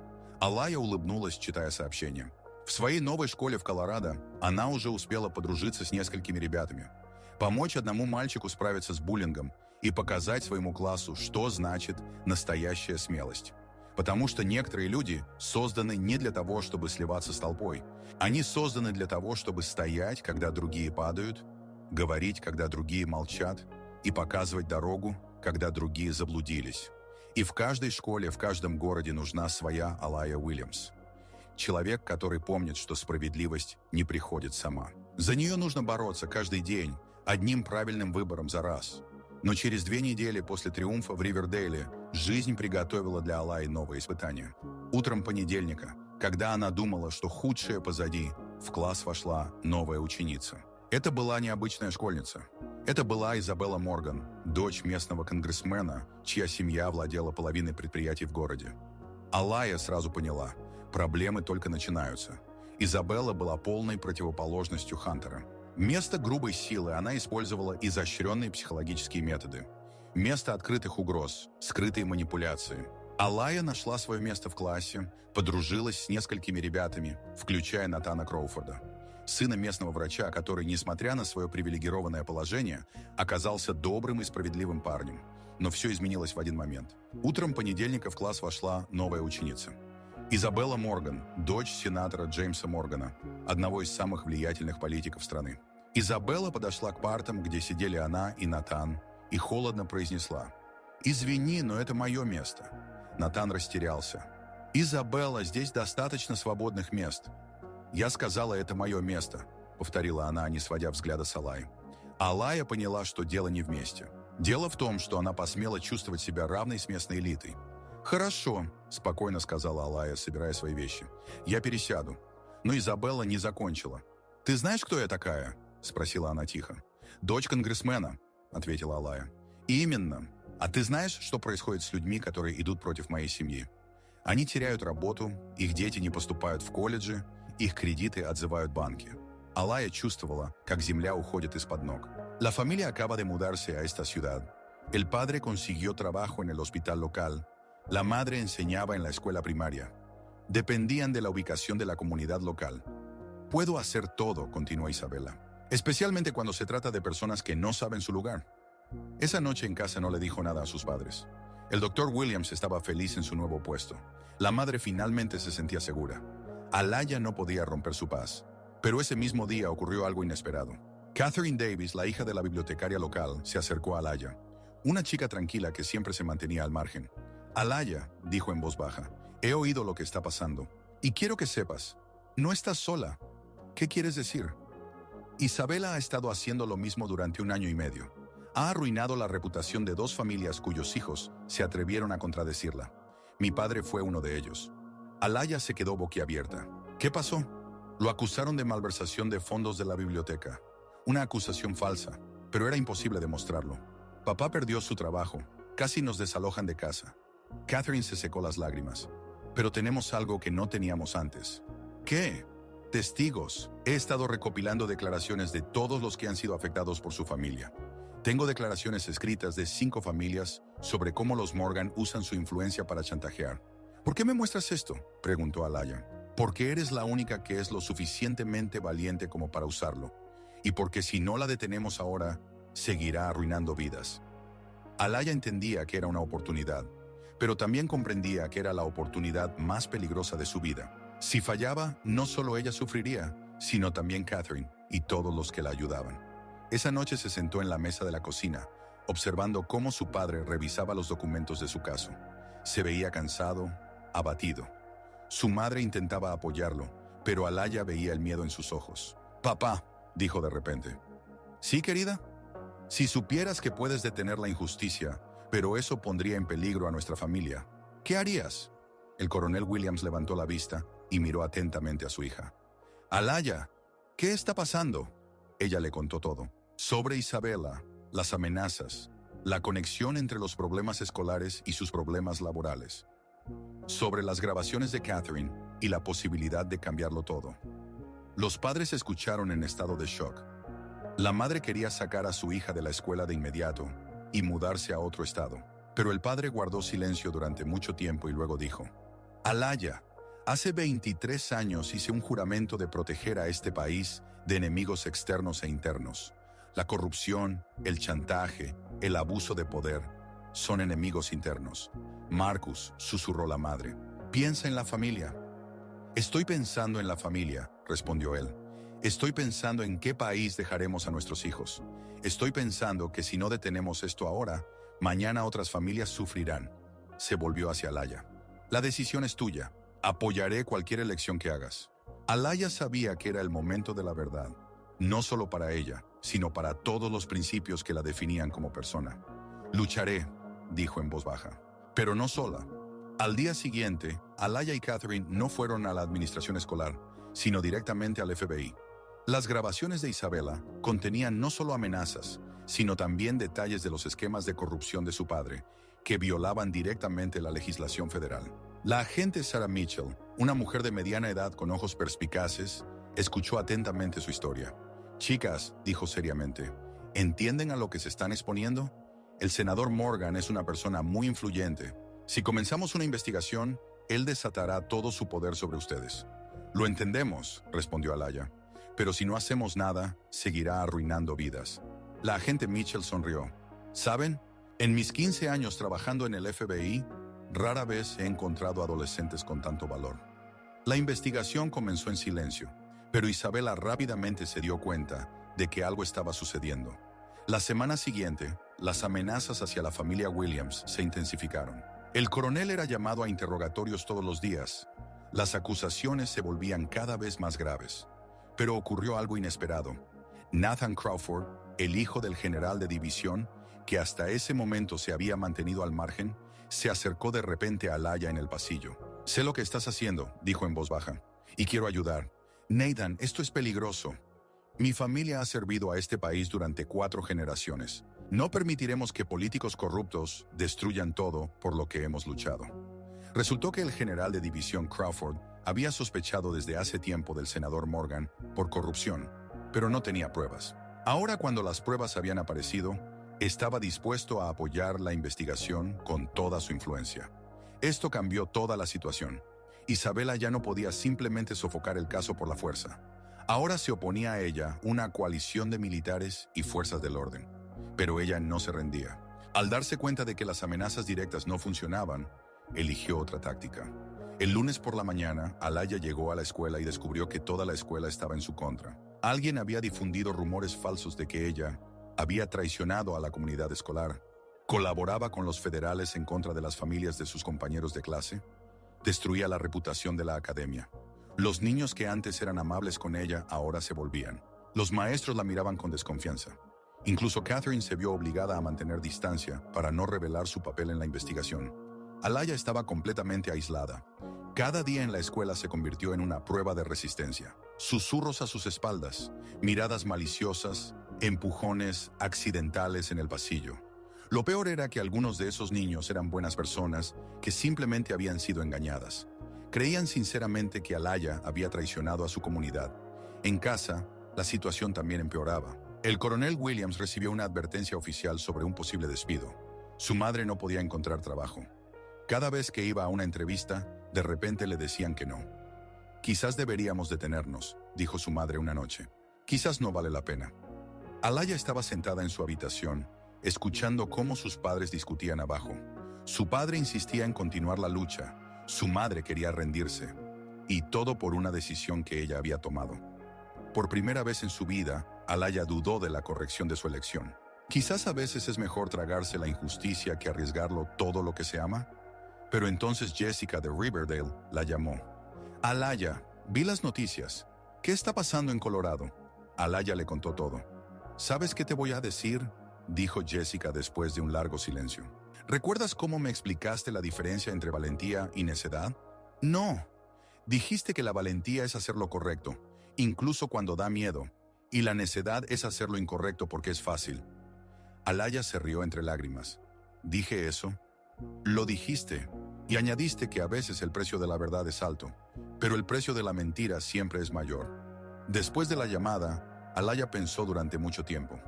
S1: Алая улыбнулась, читая сообщение. В своей новой школе в Колорадо она уже успела подружиться с несколькими ребятами, помочь одному мальчику справиться с буллингом и показать своему классу, что значит настоящая смелость. Потому что некоторые люди созданы не для того, чтобы сливаться с толпой. Они созданы для того, чтобы стоять, когда другие падают, говорить, когда другие молчат, и показывать дорогу, когда другие заблудились. И в каждой школе, в каждом городе нужна своя Алая Уильямс. Человек, который помнит, что справедливость не приходит сама. За нее нужно бороться каждый день, одним правильным выбором за раз. Но через 2 недели после триумфа в Ривердейле жизнь приготовила для Алаи новые испытания. Утром понедельника, когда она думала, что худшее позади, в класс вошла новая ученица. Это была необычная школьница. Это была Изабелла Морган, дочь местного конгрессмена, чья семья владела половиной предприятий в городе. Алая сразу поняла, проблемы только начинаются. Изабелла была полной противоположностью Хантера. Вместо грубой силы она использовала изощренные психологические методы. Вместо открытых угроз, скрытые манипуляции. Алая нашла свое место в классе, подружилась с несколькими ребятами, включая Натана Кроуфорда, сына местного врача, который, несмотря на свое привилегированное положение, оказался добрым и справедливым парнем. Но все изменилось в один момент. Утром понедельника в класс вошла новая ученица. Изабелла Морган, дочь сенатора Джеймса Моргана, одного из самых влиятельных политиков страны. Изабелла подошла к партам, где сидели она и Натан, и холодно произнесла: «Извини, но это мое место». Натан растерялся. «Изабелла, здесь достаточно свободных мест». «Я сказала, это мое место», — повторила она, не сводя взгляда с Алаи. Алая поняла, что дело не вместе. Дело в том, что она посмела чувствовать себя равной с местной элитой. «Хорошо», — спокойно сказала Алая, собирая свои вещи. «Я пересяду». Но Изабелла не закончила. «Ты знаешь, кто я такая?» — спросила она тихо. «Дочь конгрессмена», — ответила Алая. «Именно. А ты знаешь, что происходит с людьми, которые идут против моей семьи?» Они теряют работу, их дети не поступают в колледжи, их кредиты отзывают банки. Алая чувствовала, как земля уходит из-под ног. La familia acaba de mudarse a esta ciudad. El padre consiguió trabajo en el hospital local. La madre enseñaba en la escuela primaria. Dependían de la ubicación de la comunidad local. Puedo hacer todo, continuó Isabela, especialmente cuando se trata de personas que no saben su lugar. Esa noche en casa no le dijo nada a sus padres. El doctor Williams estaba feliz en su nuevo puesto. La madre finalmente se sentía segura. Alaya no podía romper su paz. Pero ese mismo día ocurrió algo inesperado. Catherine Davis, la hija de la bibliotecaria local, se acercó a Alaya, una chica tranquila que siempre se mantenía al margen. Alaya, dijo en voz baja, he oído lo que está pasando. Y quiero que sepas, no estás sola. ¿Qué quieres decir? Isabela ha estado haciendo lo mismo durante 1 año y medio. Ha arruinado la reputación de 2 familias cuyos hijos se atrevieron a contradecirla. Mi padre fue uno de ellos. Alaya se quedó boquiabierta. ¿Qué pasó? Lo acusaron de malversación de fondos de la biblioteca. Una acusación falsa, pero era imposible demostrarlo. Papá perdió su trabajo. Casi nos desalojan de casa. Catherine se secó las lágrimas. Pero tenemos algo que no teníamos antes. ¿Qué? Testigos. He estado recopilando declaraciones de todos los que han sido afectados por su familia. Tengo declaraciones escritas de 5 familias sobre cómo los Morgan usan su influencia para chantajear. ¿Por qué me muestras esto?, preguntó Alaya. Porque eres la única que es lo suficientemente valiente como para usarlo. Y porque si no la detenemos ahora, seguirá arruinando vidas. Alaya entendía que era una oportunidad, pero también comprendía que era la oportunidad más peligrosa de su vida. Si fallaba, no solo ella sufriría, sino también Catherine y todos los que la ayudaban. Esa noche se sentó en la mesa de la cocina, observando cómo su padre revisaba los documentos de su caso. Se veía cansado, abatido. Su madre intentaba apoyarlo, pero Alaya veía el miedo en sus ojos. «Papá», dijo de repente. «¿Sí, querida? Si supieras que puedes detener la injusticia, pero eso pondría en peligro a nuestra familia, ¿qué harías?» El coronel Williams levantó la vista y miró atentamente a su hija. «Alaya, ¿qué está pasando?» Ella le contó todo. Sobre Isabela, las amenazas, la conexión entre los problemas escolares y sus problemas laborales. Sobre las grabaciones de Catherine y la posibilidad de cambiarlo todo. Los padres escucharon en estado de shock. La madre quería sacar a su hija de la escuela de inmediato y mudarse a otro estado, pero el padre guardó silencio durante mucho tiempo y luego dijo: «Alaya, hace 23 años hice un juramento de proteger a este país de enemigos externos e internos. La corrupción, el chantaje, el abuso de poder son enemigos internos». «Marcus», susurró la madre, «piensa en la familia». «Estoy pensando en la familia», respondió él. «Estoy pensando en qué país dejaremos a nuestros hijos. Estoy pensando que si no detenemos esto ahora, mañana otras familias sufrirán». Se volvió hacia Alaya. «La decisión es tuya. Apoyaré cualquier elección que hagas». Alaya sabía que era el momento de la verdad, no solo para ella, sino para todos los principios que la definían como persona. «Lucharé», dijo en voz baja. Pero no sola. Al día siguiente, Alaya y Catherine no fueron a la administración escolar, sino directamente al FBI. Las grabaciones de Isabela contenían no solo amenazas, sino también detalles de los esquemas de corrupción de su padre, que violaban directamente la legislación federal. La agente Sarah Mitchell, una mujer de mediana edad con ojos perspicaces, escuchó atentamente su historia. «Chicas», dijo seriamente, ¿entienden a lo que se están exponiendo? El senador Morgan es una persona muy influyente. Si comenzamos una investigación, él desatará todo su poder sobre ustedes». «Lo entendemos», respondió Alaya, «pero si no hacemos nada, seguirá arruinando vidas». La agente Mitchell sonrió. «¿Saben? En mis 15 años trabajando en el FBI, rara vez he encontrado adolescentes con tanto valor». La investigación comenzó en silencio, pero Isabela rápidamente se dio cuenta de que algo estaba sucediendo. La semana siguiente, las amenazas hacia la familia Williams se intensificaron. El coronel era llamado a interrogatorios todos los días. Las acusaciones se volvían cada vez más graves. Pero ocurrió algo inesperado. Nathan Crawford, el hijo del general de división, que hasta ese momento se había mantenido al margen, se acercó de repente a Alaya en el pasillo. «Sé lo que estás haciendo», dijo en voz baja, «y quiero ayudar. Nathan, esto es peligroso. Mi familia ha servido a este país durante 4 generaciones. No permitiremos que políticos corruptos destruyan todo por lo que hemos luchado». Resultó que el general de división Crawford había sospechado desde hace tiempo del senador Morgan por corrupción, pero no tenía pruebas. Ahora, cuando las pruebas habían aparecido, estaba dispuesto a apoyar la investigación con toda su influencia. Esto cambió toda la situación. Isabela ya no podía simplemente sofocar el caso por la fuerza. Ahora se oponía a ella una coalición de militares y fuerzas del orden. Pero ella no se rendía. Al darse cuenta de que las amenazas directas no funcionaban, eligió otra táctica. El lunes por la mañana, Alaya llegó a la escuela y descubrió que toda la escuela estaba en su contra. Alguien había difundido rumores falsos de que ella había traicionado a la comunidad escolar, colaboraba con los federales en contra de las familias de sus compañeros de clase, destruía la reputación de la academia. Los niños que antes eran amables con ella ahora se volvían. Los maestros la miraban con desconfianza. Incluso Catherine se vio obligada a mantener distancia para no revelar su papel en la investigación. Alaya estaba completamente aislada. Cada día en la escuela se convirtió en una prueba de resistencia. Susurros a sus espaldas, miradas maliciosas, empujones accidentales en el pasillo. Lo peor era que algunos de esos niños eran buenas personas que simplemente habían sido engañadas. Creían sinceramente que Alaya había traicionado a su comunidad. En casa, la situación también empeoraba. El coronel Williams recibió una advertencia oficial sobre un posible despido. Su madre no podía encontrar trabajo. Cada vez que iba a una entrevista, de repente le decían que no. «Quizás deberíamos detenernos», dijo su madre una noche. «Quizás no vale la pena». Alaya estaba sentada en su habitación, escuchando cómo sus padres discutían abajo. Su padre insistía en continuar la lucha. Su madre quería rendirse. Y todo por una decisión que ella había tomado. Por primera vez en su vida, Alaya dudó de la corrección de su elección. Quizás a veces es mejor tragarse la injusticia que arriesgarlo todo lo que se ama. Pero entonces Jessica de Riverdale la llamó. «Alaya, vi las noticias. ¿Qué está pasando en Colorado?» Alaya le contó todo. «¿Sabes qué te voy a decir?», dijo Jessica después de un largo silencio. «¿Recuerdas cómo me explicaste la diferencia entre valentía y necedad? No. Dijiste que la valentía es hacer lo correcto, incluso cuando da miedo, y la necedad es hacer lo incorrecto porque es fácil». Alaya se rió entre lágrimas. «¿Dije eso?» «Lo dijiste, y añadiste que a veces el precio de la verdad es alto, pero el precio de la mentira siempre es mayor». Después de la llamada, Alaya pensó durante mucho tiempo.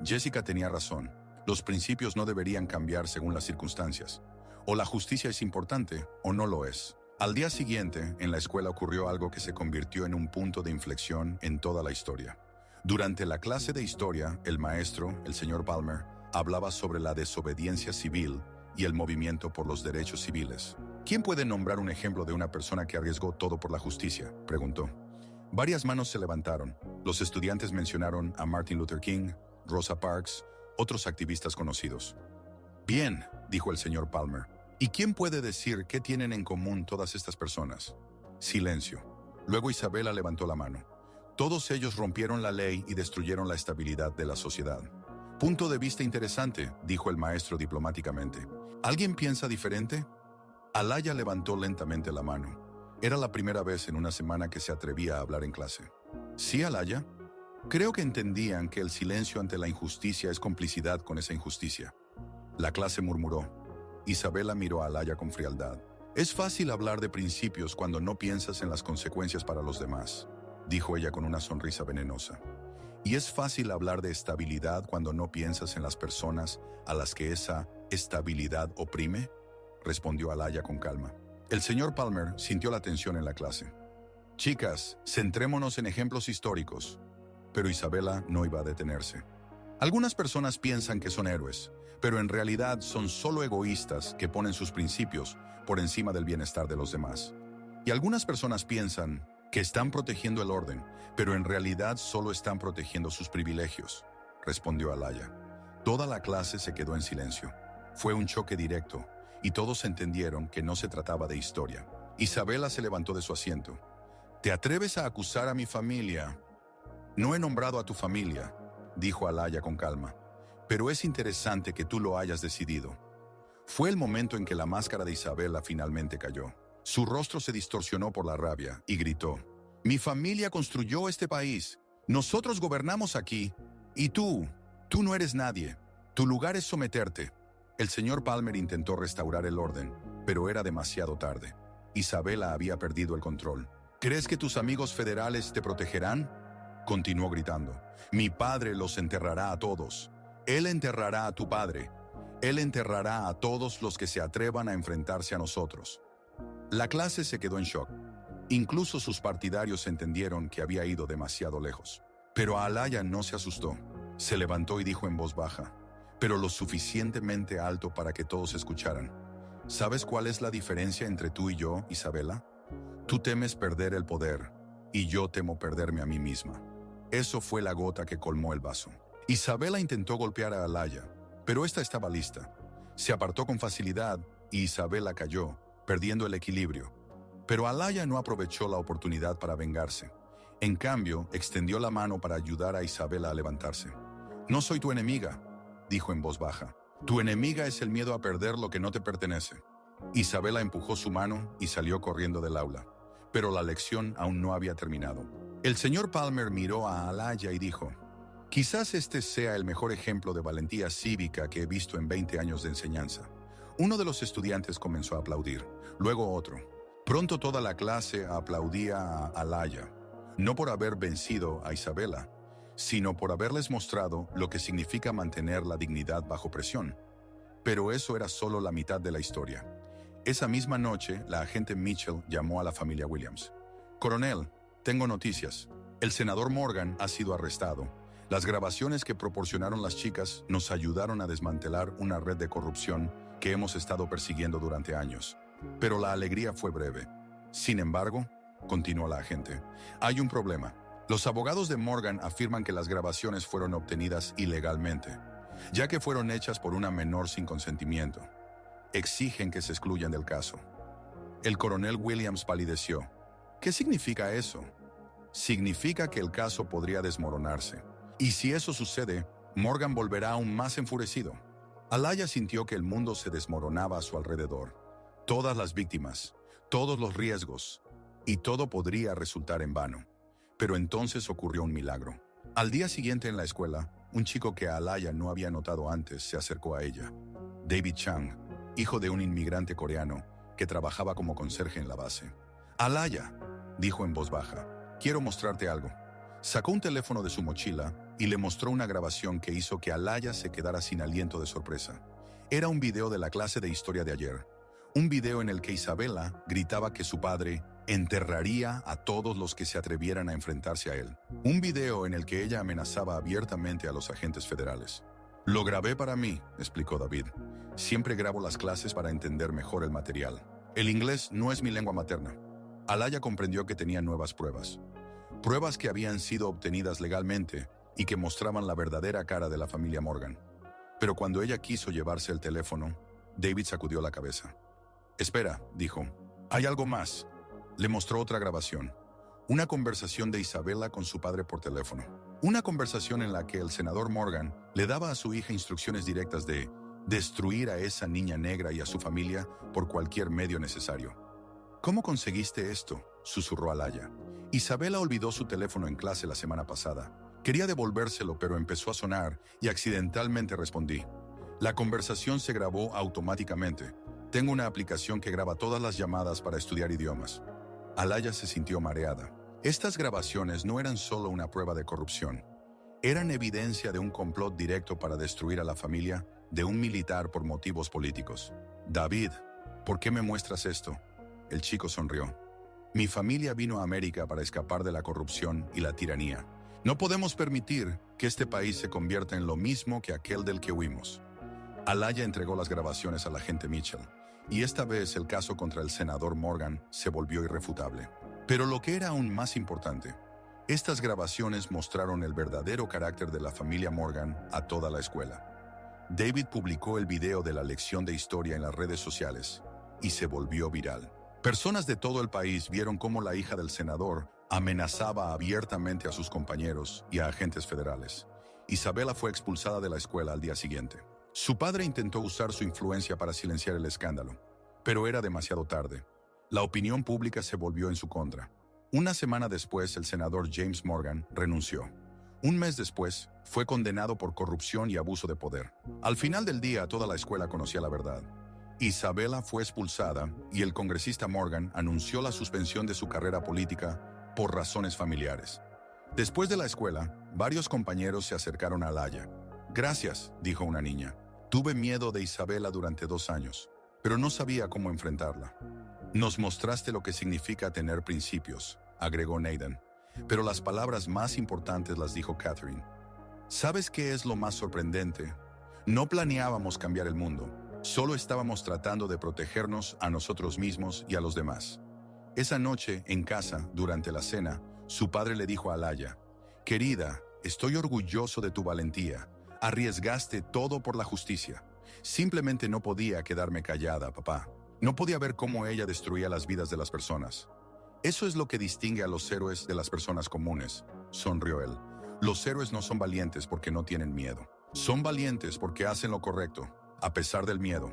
S1: Jessica tenía razón. Los principios no deberían cambiar según las circunstancias. O la justicia es importante o no lo es. Al día siguiente, en la escuela ocurrió algo que se convirtió en un punto de inflexión en toda la historia. Durante la clase de historia, el maestro, el señor Palmer, hablaba sobre la desobediencia civil y el movimiento por los derechos civiles. «¿Quién puede nombrar un ejemplo de una persona que arriesgó todo por la justicia?», preguntó. Varias manos se levantaron. Los estudiantes mencionaron a Martin Luther King, Rosa Parks, otros activistas conocidos. «Bien», dijo el señor Palmer. «¿Y quién puede decir qué tienen en común todas estas personas?». Silencio. Luego Isabela levantó la mano. «Todos ellos rompieron la ley y destruyeron la estabilidad de la sociedad». «Punto de vista interesante», dijo el maestro diplomáticamente. «¿Alguien piensa diferente?». Alaya levantó lentamente la mano. Era la primera vez en una semana que se atrevía a hablar en clase. «Sí, Alaya. Creo que entendían que el silencio ante la injusticia es complicidad con esa injusticia». La clase murmuró. Isabela miró a Alaya con frialdad. «Es fácil hablar de principios cuando no piensas en las consecuencias para los demás», dijo ella con una sonrisa venenosa. «Y es fácil hablar de estabilidad cuando no piensas en las personas a las que esa estabilidad oprime», respondió Alaya con calma. El señor Palmer sintió la tensión en la clase. «Chicas, centrémonos en ejemplos históricos». Pero Isabela no iba a detenerse. «Algunas personas piensan que son héroes, pero en realidad son solo egoístas que ponen sus principios por encima del bienestar de los demás. Y algunas personas piensan que están protegiendo el orden, pero en realidad solo están protegiendo sus privilegios», respondió Alaya. Toda la clase se quedó en silencio. Fue un choque directo, y todos entendieron que no se trataba de historia. Isabela se levantó de su asiento. «¿Te atreves a acusar a mi familia?» «No he nombrado a tu familia», dijo Alaya con calma, «pero es interesante que tú lo hayas decidido». Fue el momento en que la máscara de Isabela finalmente cayó. Su rostro se distorsionó por la rabia y gritó: «Mi familia construyó este país. Nosotros gobernamos aquí. Y tú no eres nadie. Tu lugar es someterte». El señor Palmer intentó restaurar el orden, pero era demasiado tarde. Isabela había perdido el control. ¿Crees que tus amigos federales te protegerán?, continuó gritando. Mi padre los enterrará a todos. Él enterrará a tu padre. Él enterrará a todos los que se atrevan a enfrentarse a nosotros. La clase se quedó en shock. Incluso sus partidarios entendieron que había ido demasiado lejos. Pero Alaya no se asustó. Se levantó y dijo en voz baja, pero lo suficientemente alto para que todos escucharan. ¿Sabes cuál es la diferencia entre tú y yo, Isabela? Tú temes perder el poder, y yo temo perderme a mí misma. Eso fue la gota que colmó el vaso. Isabela intentó golpear a Alaya, pero ésta estaba lista. Se apartó con facilidad y Isabela cayó, perdiendo el equilibrio. Pero Alaya no aprovechó la oportunidad para vengarse. En cambio, extendió la mano para ayudar a Isabela a levantarse. No soy tu enemiga, dijo en voz baja. Tu enemiga es el miedo a perder lo que no te pertenece. Isabela empujó su mano y salió corriendo del aula. Pero la lección aún no había terminado. El señor Palmer miró a Alaya y dijo, quizás este sea el mejor ejemplo de valentía cívica que he visto en 20 años de enseñanza. Uno de los estudiantes comenzó a aplaudir, luego otro. Pronto toda la clase aplaudía a Alaya, no por haber vencido a Isabela, sino por haberles mostrado lo que significa mantener la dignidad bajo presión. Pero eso era solo la mitad de la historia. Esa misma noche, la agente Mitchell llamó a la familia Williams. Coronel, tengo noticias. El senador Morgan ha sido arrestado. Las grabaciones que proporcionaron las chicas nos ayudaron a desmantelar una red de corrupción que hemos estado persiguiendo durante años. Pero la alegría fue breve. Sin embargo, continuó la agente, hay un problema. Los abogados de Morgan afirman que las grabaciones fueron obtenidas ilegalmente, ya que fueron hechas por una menor sin consentimiento. Exigen que se excluyan del caso. El coronel Williams palideció. ¿Qué significa eso? Significa que el caso podría desmoronarse. Y si eso sucede, Morgan volverá aún más enfurecido. Alaya sintió que el mundo se desmoronaba a su alrededor. Todas las víctimas, todos los riesgos, y todo podría resultar en vano. Pero entonces ocurrió un milagro. Al día siguiente en la escuela, un chico que Alaya no había notado antes se acercó a ella. David Chang, hijo de un inmigrante coreano que trabajaba como conserje en la base. Alaya, dijo en voz baja, quiero mostrarte algo. Sacó un teléfono de su mochila y le mostró una grabación que hizo que Alaya se quedara sin aliento de sorpresa. Era un video de la clase de historia de ayer. Un video en el que Isabela gritaba que su padre enterraría a todos los que se atrevieran a enfrentarse a él. Un video en el que ella amenazaba abiertamente a los agentes federales. Lo grabé para mí, explicó David. Siempre grabo las clases para entender mejor el material. El inglés no es mi lengua materna. Alaya comprendió que tenía nuevas pruebas. Pruebas que habían sido obtenidas legalmente y que mostraban la verdadera cara de la familia Morgan. Pero cuando ella quiso llevarse el teléfono, David sacudió la cabeza. Espera, dijo. Hay algo más. Le mostró otra grabación. Una conversación de Isabela con su padre por teléfono. Una conversación en la que el senador Morgan le daba a su hija instrucciones directas de destruir a esa niña negra y a su familia por cualquier medio necesario. ¿Cómo conseguiste esto?, susurró Alaya. Isabela olvidó su teléfono en clase la semana pasada. Quería devolvérselo, pero empezó a sonar y accidentalmente respondí. La conversación se grabó automáticamente. Tengo una aplicación que graba todas las llamadas para estudiar idiomas. Alaya se sintió mareada. Estas grabaciones no eran solo una prueba de corrupción. Eran evidencia de un complot directo para destruir a la familia de un militar por motivos políticos. David, ¿por qué me muestras esto? El chico sonrió. Mi familia vino a América para escapar de la corrupción y la tiranía. No podemos permitir que este país se convierta en lo mismo que aquel del que huimos. Alaya entregó las grabaciones al agente Mitchell, y esta vez el caso contra el senador Morgan se volvió irrefutable. Pero lo que era aún más importante, estas grabaciones mostraron el verdadero carácter de la familia Morgan a toda la escuela. David publicó el video de la lección de historia en las redes sociales y se volvió viral. Personas de todo el país vieron cómo la hija del senador amenazaba abiertamente a sus compañeros y a agentes federales. Isabela fue expulsada de la escuela al día siguiente. Su padre intentó usar su influencia para silenciar el escándalo, pero era demasiado tarde. La opinión pública se volvió en su contra. Una semana después, el senador James Morgan renunció. Un mes después, fue condenado por corrupción y abuso de poder. Al final del día, toda la escuela conocía la verdad. Isabela fue expulsada y el congresista Morgan anunció la suspensión de su carrera política por razones familiares. Después de la escuela, varios compañeros se acercaron a Alaya. «Gracias», dijo una niña. «Tuve miedo de Isabela durante 2 años, pero no sabía cómo enfrentarla». «Nos mostraste lo que significa tener principios», agregó Nathan. Pero las palabras más importantes las dijo Catherine. «¿Sabes qué es lo más sorprendente? No planeábamos cambiar el mundo. Solo estábamos tratando de protegernos a nosotros mismos y a los demás». Esa noche, en casa, durante la cena, su padre le dijo a Alaya: «Querida, estoy orgulloso de tu valentía. Arriesgaste todo por la justicia». Simplemente no podía quedarme callada, papá. No podía ver cómo ella destruía las vidas de las personas. «Eso es lo que distingue a los héroes de las personas comunes», sonrió él. «Los héroes no son valientes porque no tienen miedo. Son valientes porque hacen lo correcto, a pesar del miedo».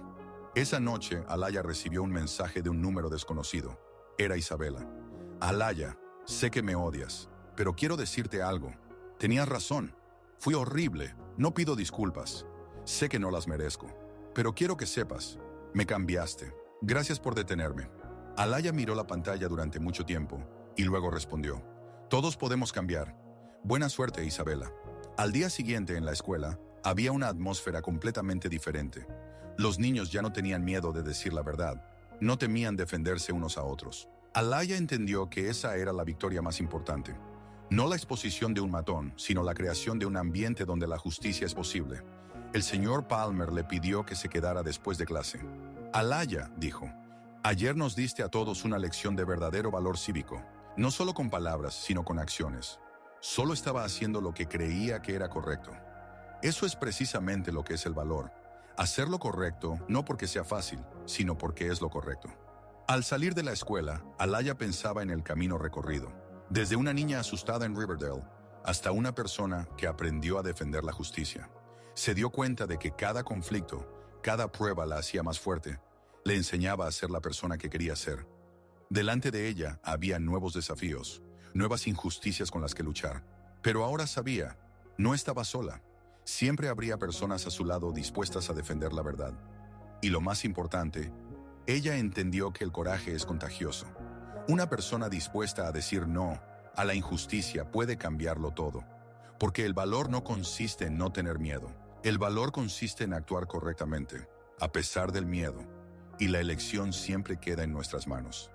S1: Esa noche, Alaya recibió un mensaje de un número desconocido. Era Isabela. «Alaya, sé que me odias, pero quiero decirte algo. Tenías razón. Fui horrible. No pido disculpas. Sé que no las merezco. Pero quiero que sepas, me cambiaste. Gracias por detenerme». Alaya miró la pantalla durante mucho tiempo y luego respondió: «Todos podemos cambiar. Buena suerte, Isabela». Al día siguiente en la escuela, había una atmósfera completamente diferente. Los niños ya no tenían miedo de decir la verdad. No temían defenderse unos a otros. Alaya entendió que esa era la victoria más importante. No la exposición de un matón, sino la creación de un ambiente donde la justicia es posible. El señor Palmer le pidió que se quedara después de clase. «Alaya», dijo, «ayer nos diste a todos una lección de verdadero valor cívico. No solo con palabras, sino con acciones. Solo estaba haciendo lo que creía que era correcto. Eso es precisamente lo que es el valor. Hacer lo correcto no porque sea fácil, sino porque es lo correcto». Al salir de la escuela, Alaya pensaba en el camino recorrido. Desde una niña asustada en Riverdale hasta una persona que aprendió a defender la justicia. Se dio cuenta de que cada conflicto, cada prueba la hacía más fuerte. Le enseñaba a ser la persona que quería ser. Delante de ella había nuevos desafíos, nuevas injusticias con las que luchar. Pero ahora sabía, no estaba sola. Siempre habría personas a su lado dispuestas a defender la verdad. Y lo más importante, ella entendió que el coraje es contagioso. Una persona dispuesta a decir no a la injusticia puede cambiarlo todo. Porque el valor no consiste en no tener miedo. El valor consiste en actuar correctamente, a pesar del miedo. Y la elección siempre queda en nuestras manos.